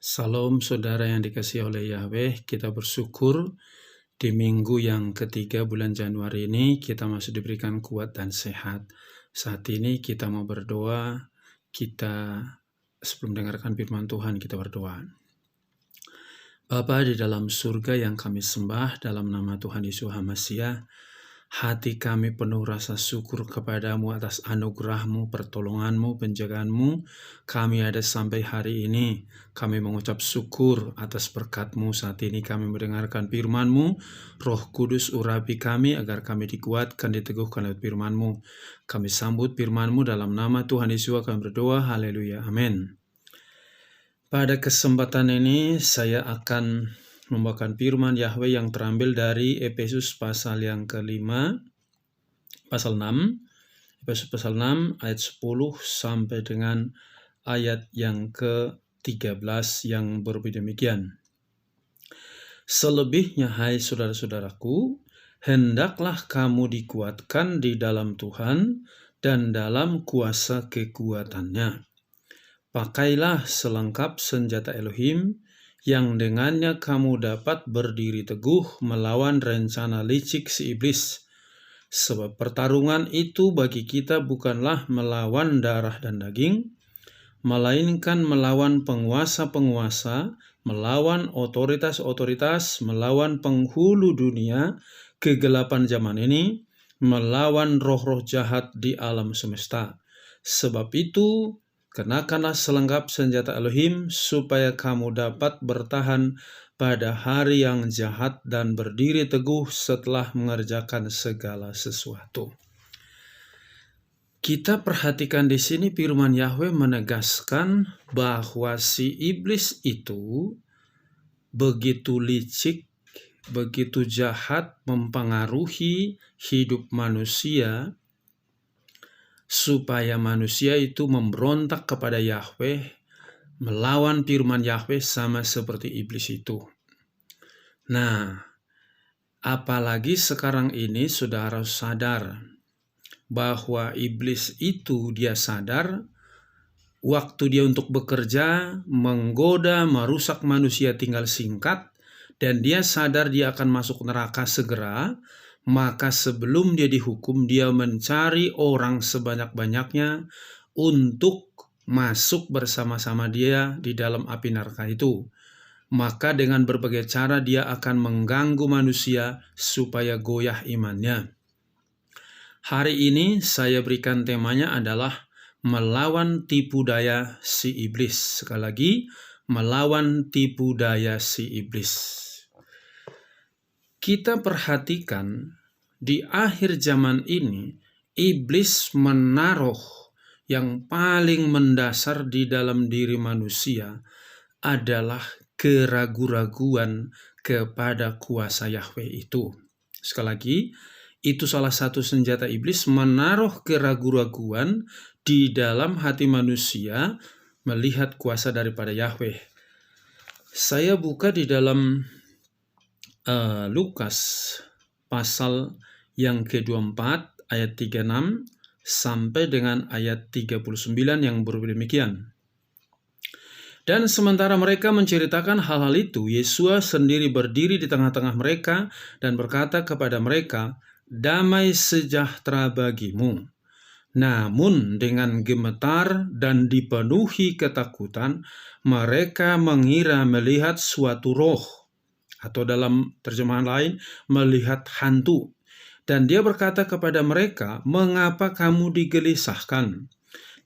Salam saudara yang dikasihi oleh Yahweh, kita bersyukur di minggu yang ketiga bulan Januari ini kita masih diberikan kuat dan sehat. Saat ini kita mau berdoa, sebelum mendengarkan firman Tuhan kita berdoa. Bapa di dalam surga yang kami sembah dalam nama Tuhan Yesus HaMasiah, hati kami penuh rasa syukur kepadamu atas anugerah-Mu, pertolongan-Mu, penjagaan-Mu. Kami ada sampai hari ini. Kami mengucap syukur atas berkat-Mu. Saat ini kami mendengarkan firman-Mu. Roh Kudus urapi kami agar kami dikuatkan, diteguhkan oleh firman-Mu. Kami sambut firman-Mu dalam nama Tuhan Yesus kami berdoa. Haleluya. Amin. Pada kesempatan ini saya akan membawakan firman Yahweh yang terambil dari Efesus pasal yang kelima, pasal 6, Efesus pasal 6 ayat 10 sampai dengan ayat yang ke-13 yang berbeda demikian. Selebihnya hai saudara-saudaraku, hendaklah kamu dikuatkan di dalam Tuhan dan dalam kuasa kekuatannya. Pakailah selengkap senjata Elohim, yang dengannya kamu dapat berdiri teguh melawan rencana licik si iblis. Sebab pertarungan itu bagi kita bukanlah melawan darah dan daging, melainkan melawan penguasa-penguasa, melawan otoritas-otoritas, melawan penghulu dunia, kegelapan zaman ini, melawan roh-roh jahat di alam semesta. Sebab itu, kenakanlah selengkap senjata Elohim supaya kamu dapat bertahan pada hari yang jahat dan berdiri teguh setelah mengerjakan segala sesuatu. Kita perhatikan di sini firman Yahweh menegaskan bahwa si iblis itu begitu licik, begitu jahat mempengaruhi hidup manusia, supaya manusia itu memberontak kepada Yahweh, melawan firman Yahweh sama seperti iblis itu. Nah, apalagi sekarang ini saudara sadar bahwa iblis itu dia sadar waktu dia untuk bekerja, menggoda, merusak manusia tinggal singkat, dan dia sadar dia akan masuk neraka segera. Maka sebelum dia dihukum, dia mencari orang sebanyak-banyaknya untuk masuk bersama-sama dia di dalam api neraka itu. Maka dengan berbagai cara dia akan mengganggu manusia supaya goyah imannya. Hari ini saya berikan temanya adalah melawan tipu daya si iblis. Sekali lagi, melawan tipu daya si iblis. Kita perhatikan di akhir zaman ini, iblis menaruh yang paling mendasar di dalam diri manusia adalah keraguan-raguan kepada kuasa Yahweh itu. Sekali lagi, itu salah satu senjata iblis, menaruh keraguan-raguan di dalam hati manusia melihat kuasa daripada Yahweh. Saya buka di dalam Lukas pasal yang ke-24 ayat 36 sampai dengan ayat 39 yang berbeda demikian. Dan sementara mereka menceritakan hal-hal itu, Yesus sendiri berdiri di tengah-tengah mereka dan berkata kepada mereka, "Damai sejahtera bagimu." Namun dengan gemetar dan dipenuhi ketakutan, mereka mengira melihat suatu roh, atau dalam terjemahan lain, melihat hantu. Dan dia berkata kepada mereka, "Mengapa kamu digelisahkan?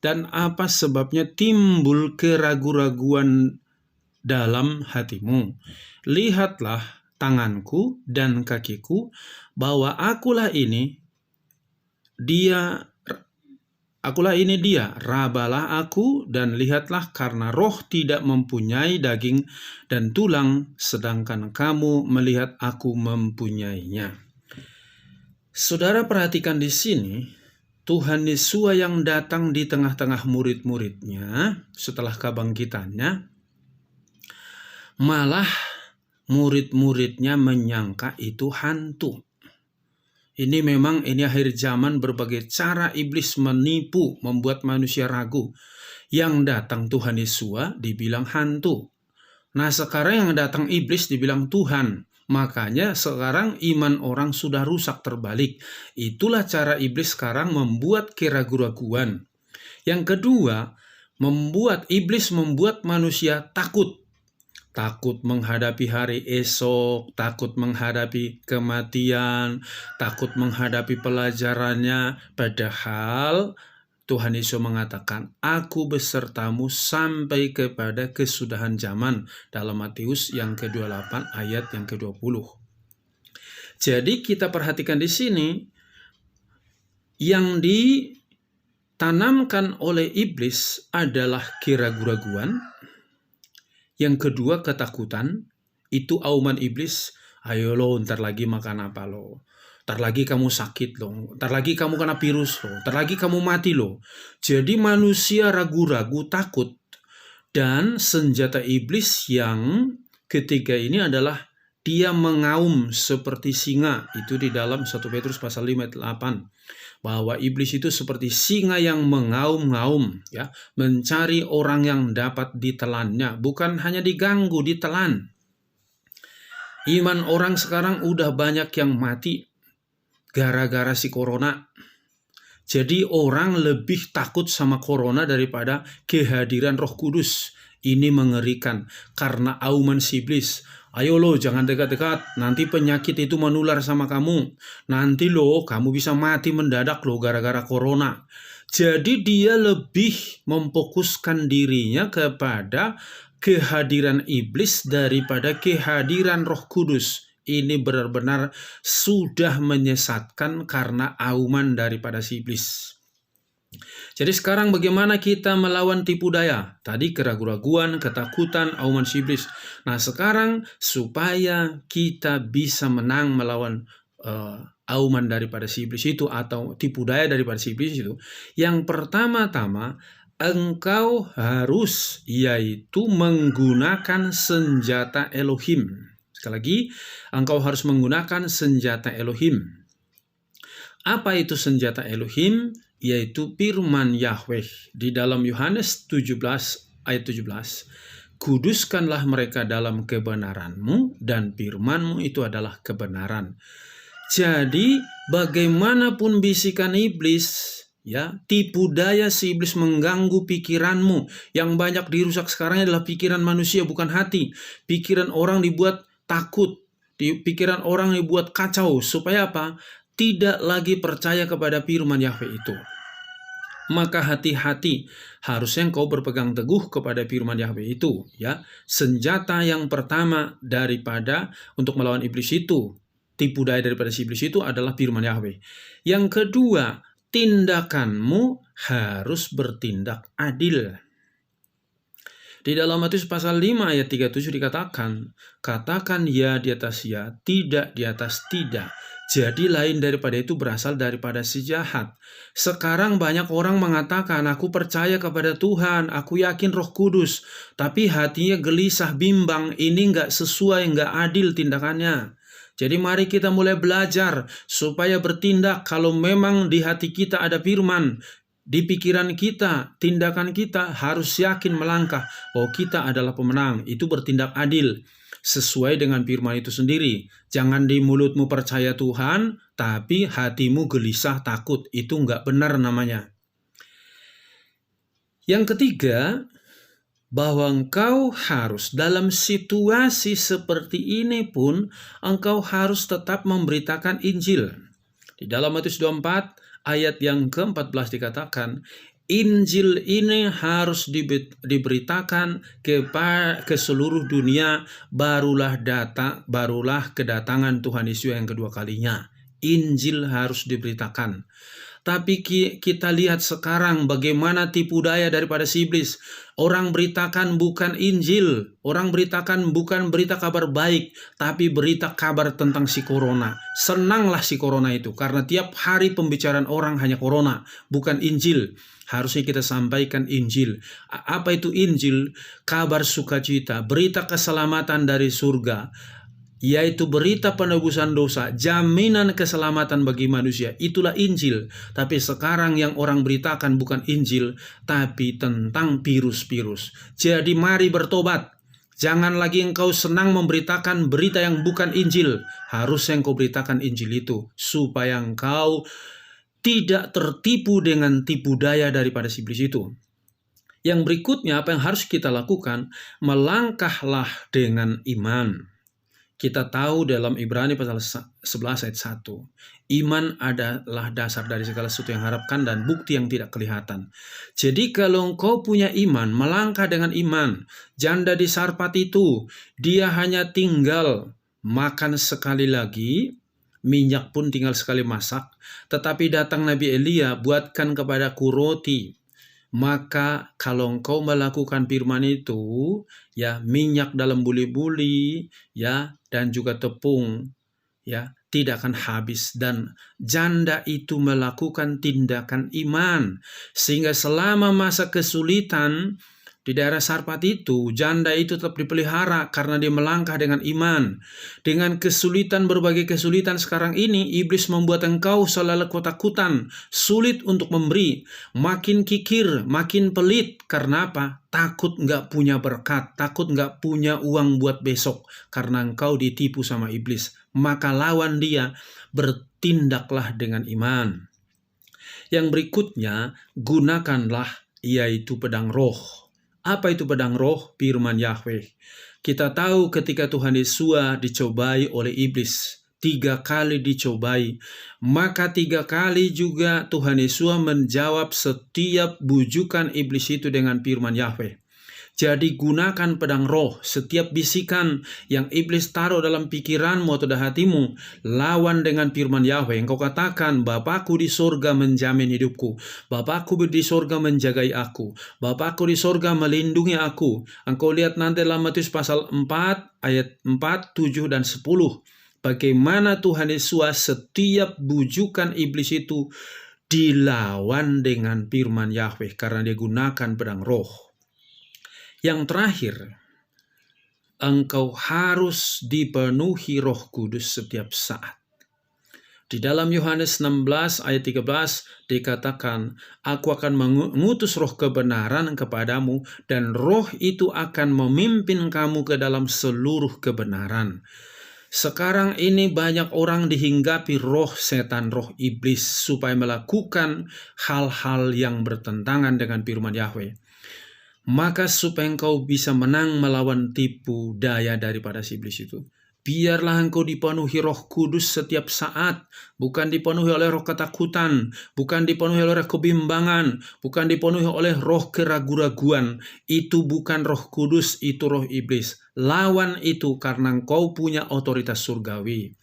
Dan apa sebabnya timbul keraguan-raguan dalam hatimu? Lihatlah tanganku dan kakiku, bahwa akulah ini dia, rabalah aku dan lihatlah, karena roh tidak mempunyai daging dan tulang, sedangkan kamu melihat aku mempunyainya." Saudara perhatikan di sini, Tuhan Yesus yang datang di tengah-tengah murid-muridnya setelah kebangkitannya, malah murid-muridnya menyangka itu hantu. Ini akhir zaman, berbagai cara iblis menipu, membuat manusia ragu. Yang datang Tuhan Yesus dibilang hantu. Nah sekarang yang datang iblis dibilang Tuhan. Makanya sekarang iman orang sudah rusak terbalik. Itulah cara iblis sekarang membuat keraguan-raguan. Yang kedua, iblis membuat manusia takut. Takut menghadapi hari esok, takut menghadapi kematian, takut menghadapi pelajarannya. Padahal Tuhan Yesus mengatakan, aku besertamu sampai kepada kesudahan zaman. Dalam Matius yang ke-28 ayat yang ke-20. Jadi kita perhatikan di sini, yang ditanamkan oleh iblis adalah keraguan-raguan. Yang kedua ketakutan, itu auman iblis, ayo lo ntar lagi makan apa lo. Ntar lagi kamu sakit loh, ntar lagi kamu kena virus loh, ntar lagi kamu mati loh. Jadi manusia ragu-ragu, takut. Dan senjata iblis yang ketiga ini adalah dia mengaum seperti singa. Itu di dalam 1 Petrus pasal 5 ayat 8. Bahwa iblis itu seperti singa yang mengaum-ngaum, ya, mencari orang yang dapat ditelannya, bukan hanya diganggu, ditelan. Iman orang sekarang udah banyak yang mati gara-gara si corona. Jadi orang lebih takut sama corona daripada kehadiran Roh Kudus. Ini mengerikan karena auman si iblis. Ayo lo jangan dekat-dekat, nanti penyakit itu menular sama kamu. Nanti lo kamu bisa mati mendadak lo gara-gara corona. Jadi dia lebih memfokuskan dirinya kepada kehadiran iblis daripada kehadiran Roh Kudus. Ini benar-benar sudah menyesatkan karena auman daripada si iblis. Jadi sekarang bagaimana kita melawan tipu daya? Tadi keraguan-raguan, ketakutan, auman si iblis. Nah sekarang supaya kita bisa menang melawan auman daripada si iblis itu atau tipu daya daripada si iblis itu, yang pertama-tama engkau harus yaitu menggunakan senjata Elohim. Sekali lagi, engkau harus menggunakan senjata Elohim. Apa itu senjata Elohim? Yaitu firman Yahweh. Di dalam Yohanes 17 ayat 17. Kuduskanlah mereka dalam kebenaranmu, dan firmanmu itu adalah kebenaran. Jadi bagaimanapun bisikan iblis, ya, tipu daya si iblis mengganggu pikiranmu. Yang banyak dirusak sekarang adalah pikiran manusia, bukan hati. Pikiran orang dibuat takut, pikiran orang dibuat kacau, supaya apa? Tidak lagi percaya kepada firman Yahweh itu. Maka hati-hati, harusnya engkau berpegang teguh kepada firman Yahweh itu, ya. Senjata yang pertama daripada untuk melawan iblis itu, tipu daya daripada si iblis itu adalah firman Yahweh. Yang kedua, tindakanmu harus bertindak adil. Di dalam Matius pasal 5 ayat 37 dikatakan, katakan ya di atas ya, tidak di atas tidak. Jadi lain daripada itu berasal daripada si jahat. Sekarang banyak orang mengatakan, aku percaya kepada Tuhan, aku yakin Roh Kudus. Tapi hatinya gelisah, bimbang, ini nggak sesuai, nggak adil tindakannya. Jadi mari kita mulai belajar supaya bertindak kalau memang di hati kita ada firman. Di pikiran kita, tindakan kita harus yakin melangkah. Oh, kita adalah pemenang. Itu bertindak adil. Sesuai dengan firman itu sendiri. Jangan di mulutmu percaya Tuhan, tapi hatimu gelisah, takut. Itu enggak benar namanya. Yang ketiga, bahwa engkau harus dalam situasi seperti ini pun, engkau harus tetap memberitakan Injil. Di dalam Matius 24, ayat yang ke-14 dikatakan, Injil ini harus diberitakan ke seluruh dunia, barulah kedatangan Tuhan Yesus yang kedua kalinya. Injil harus diberitakan. Tapi kita lihat sekarang bagaimana tipu daya daripada si iblis. Orang beritakan bukan Injil, orang beritakan bukan berita kabar baik, tapi berita kabar tentang si corona. Senanglah si corona itu, karena tiap hari pembicaraan orang hanya corona, bukan Injil. Harusnya kita sampaikan Injil. Apa itu Injil? Kabar sukacita, berita keselamatan dari surga, yaitu berita penebusan dosa, jaminan keselamatan bagi manusia. Itulah Injil. Tapi sekarang yang orang beritakan bukan Injil, tapi tentang virus-virus. Jadi mari bertobat. Jangan lagi engkau senang memberitakan berita yang bukan Injil. Harusnya engkau beritakan Injil itu, supaya engkau tidak tertipu dengan tipu daya daripada si iblis itu. Yang berikutnya, apa yang harus kita lakukan? Melangkahlah dengan iman. Kita tahu dalam Ibrani pasal 11 ayat 1, iman adalah dasar dari segala sesuatu yang harapkan dan bukti yang tidak kelihatan. Jadi kalau engkau punya iman, melangkah dengan iman. Janda di Sarfat itu, dia hanya tinggal makan sekali lagi, minyak pun tinggal sekali masak, tetapi datang Nabi Elia, buatkan kepadaku roti. Maka kalau engkau melakukan firman itu, ya, minyak dalam buli-buli, ya, dan juga tepung, ya, tidak akan habis. Dan janda itu melakukan tindakan iman, sehingga selama masa kesulitan di daerah Sarfat itu, janda itu tetap dipelihara karena dia melangkah dengan iman. Dengan kesulitan, berbagai kesulitan sekarang ini, iblis membuat engkau selalu ketakutan, sulit untuk memberi, makin kikir, makin pelit. Karena apa? Takut nggak punya berkat, takut nggak punya uang buat besok, karena engkau ditipu sama iblis. Maka lawan dia, bertindaklah dengan iman. Yang berikutnya, gunakanlah yaitu pedang roh. Apa itu pedang roh? Firman Yahweh. Kita tahu ketika Tuhan Yesus dicobai oleh iblis, 3 kali dicobai, maka 3 kali juga Tuhan Yesus menjawab setiap bujukan iblis itu dengan firman Yahweh. Jadi gunakan pedang roh, setiap bisikan yang iblis taruh dalam pikiranmu atau dalam hatimu, lawan dengan firman Yahweh. Engkau katakan, Bapakku di surga menjamin hidupku, Bapakku di surga menjagai aku, Bapakku di surga melindungi aku. Engkau lihat nanti dalam Matius pasal 4 ayat 4, 7, dan 10. Bagaimana Tuhan Yesus setiap bujukan iblis itu dilawan dengan firman Yahweh, karena dia gunakan pedang roh. Yang terakhir, engkau harus dipenuhi Roh Kudus setiap saat. Di dalam Yohanes 16 ayat 13 dikatakan, aku akan mengutus roh kebenaran kepadamu, dan roh itu akan memimpin kamu ke dalam seluruh kebenaran. Sekarang ini banyak orang dihinggapi roh setan, roh iblis, supaya melakukan hal-hal yang bertentangan dengan firman Yahweh. Maka supaya engkau bisa menang melawan tipu daya daripada si iblis itu, biarlah engkau dipenuhi Roh Kudus setiap saat, bukan dipenuhi oleh roh ketakutan, bukan dipenuhi oleh kebimbangan, bukan dipenuhi oleh roh keraguan-raguan. Itu bukan Roh Kudus, itu roh iblis. Lawan itu karena engkau punya otoritas surgawi.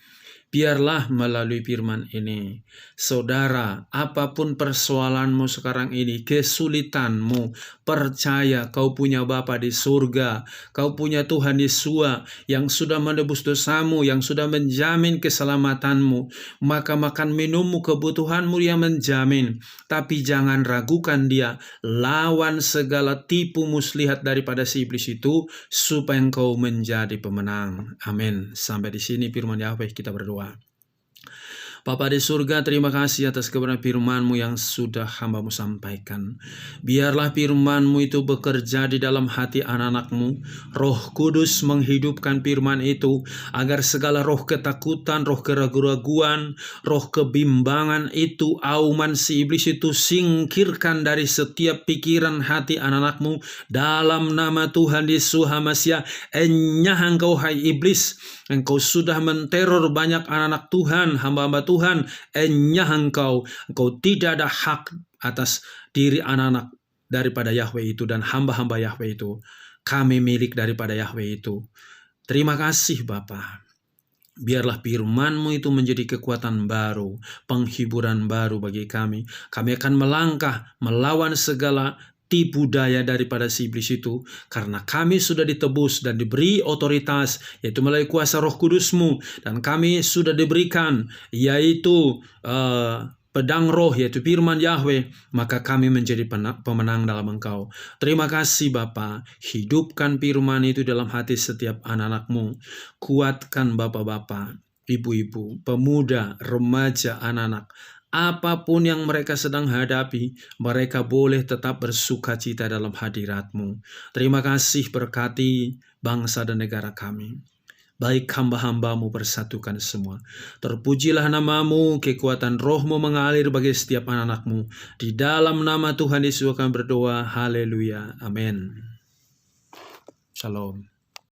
Biarlah melalui firman ini, saudara, apapun persoalanmu sekarang ini, kesulitanmu, percaya kau punya Bapa di surga, kau punya Tuhan Yesus yang sudah menebus dosamu, yang sudah menjamin keselamatanmu. Maka makan minummu, kebutuhanmu dia menjamin. Tapi jangan ragukan dia, lawan segala tipu muslihat daripada si iblis itu, supaya engkau menjadi pemenang. Amin. Sampai di sini firman Yahweh, kita berdoa. Bapa di surga, terima kasih atas kebenaran firman-Mu yang sudah hamba-Mu sampaikan. Biarlah firman-Mu itu bekerja di dalam hati anak-anak-Mu. Roh Kudus menghidupkan firman itu, agar segala roh ketakutan, roh keraguan-raguan, roh kebimbangan itu, auman si iblis itu singkirkan dari setiap pikiran hati anak-anak-Mu. Dalam nama Tuhan Yesus HaMashiach, enyah engkau hai iblis, engkau sudah menteror banyak anak-anak Tuhan, hamba-hamba Tuhan, enyah engkau tidak ada hak atas diri anak-anak daripada Yahweh itu, dan hamba-hamba Yahweh itu. Kami milik daripada Yahweh itu. Terima kasih Bapa. Biarlah firman-Mu itu menjadi kekuatan baru, penghiburan baru bagi kami. Kami akan melangkah melawan segala tipu daya daripada si iblis itu, karena kami sudah ditebus dan diberi otoritas, yaitu melalui kuasa Roh Kudus-Mu, dan kami sudah diberikan yaitu pedang roh, yaitu firman Yahweh. Maka kami menjadi pemenang dalam Engkau. Terima kasih Bapa. Hidupkan firman itu dalam hati setiap anak-anak-Mu. Kuatkan Bapak-bapak, ibu-ibu, pemuda, remaja, anak-anak. Apapun yang mereka sedang hadapi, mereka boleh tetap bersukacita dalam hadirat-Mu. Terima kasih, berkati bangsa dan negara kami. Baik hamba-hambamu bersatukan semua. Terpujilah namamu, kekuatan rohmu mengalir bagi setiap anak-anakmu. Di dalam nama Tuhan Yesus akan berdoa. Haleluya. Amin. Shalom.